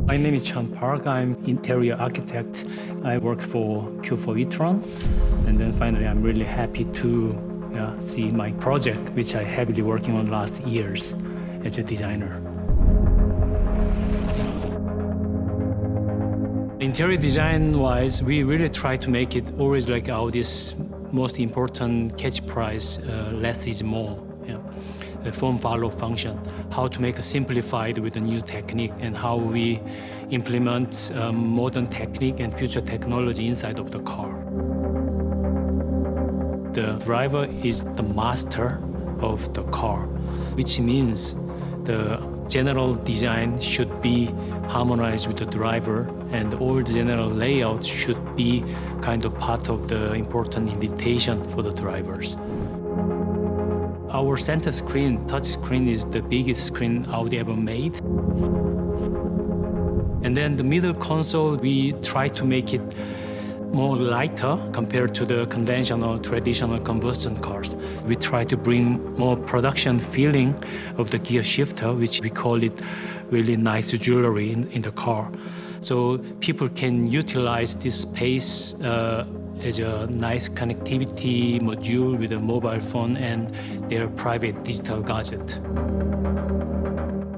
My name is Chan Park. I'm interior architect. I work for Q4 e-tron. And then finally, I'm really happy to see my project, which I heavily working on last years as a designer. Interior design-wise, we really try to make it always like Audi's most important catchphrase, less is more. The form-follow function, how to make it simplified with a new technique and how we implement modern technique and future technology inside of the car. The driver is the master of the car, which means the general design should be harmonized with the driver, and all the general layout should be kind of part of the important invitation for the drivers. Our center screen, touch screen, is the biggest screen Audi ever made. And then the middle console, we try to make it more lighter compared to the conventional, traditional combustion cars. We try to bring more production feeling of the gear shifter, which we call it really nice jewelry in the car. So people can utilize this space as a nice connectivity module with a mobile phone and their private digital gadget.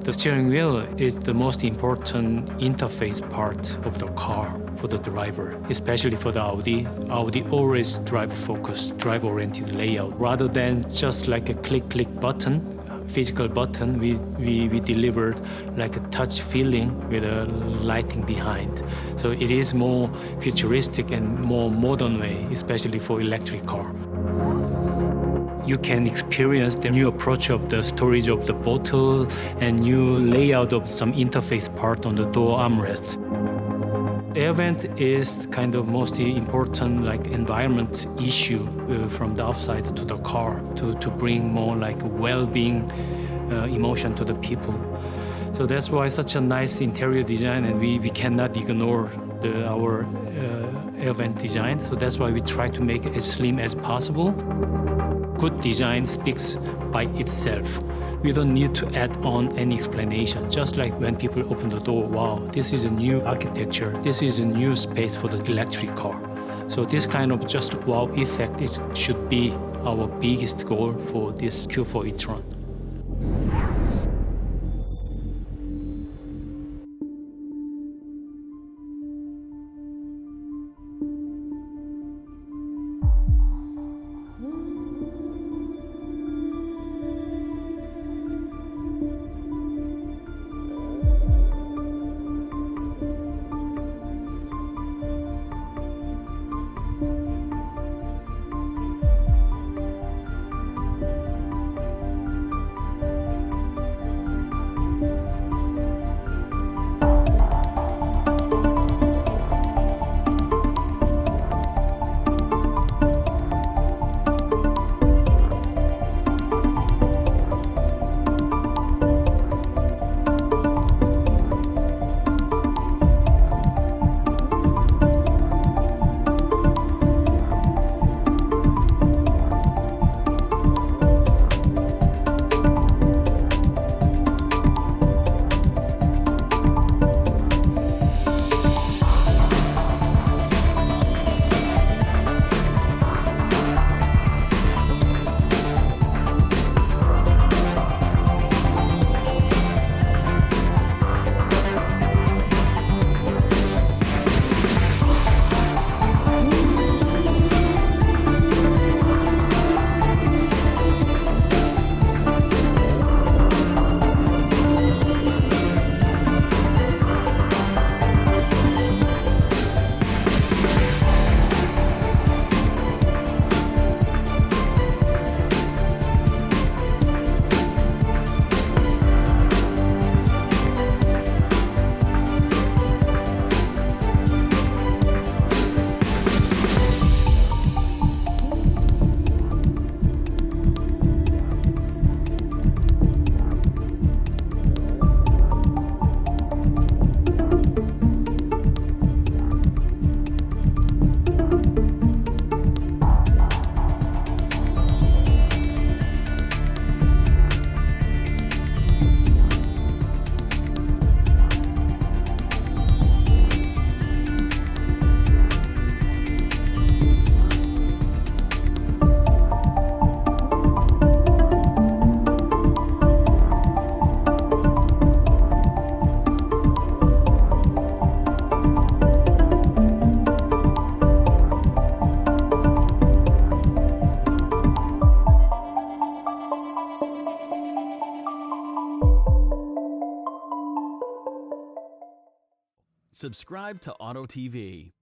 The steering wheel is the most important interface part of the car for the driver, especially for the Audi. Audi always driver-focused, driver-oriented layout. Rather than just like a click button, physical button, we delivered like a touch feeling with a lighting behind. So it is more futuristic and more modern way, especially for electric car. You can experience the new approach of the storage of the bottle and new layout of some interface part on the door armrest. The air vent is kind of most important like environment issue from the outside to the car to bring more like well-being emotion to the people. So that's why such a nice interior design, and we cannot ignore our air vent design. So that's why we try to make it as slim as possible. Good design speaks by itself. We don't need to add on any explanation. Just like when people open the door, wow, this is a new architecture. This is a new space for the electric car. So this kind of just wow effect should be our biggest goal for this Q4 e-tron. Subscribe to Auto TV.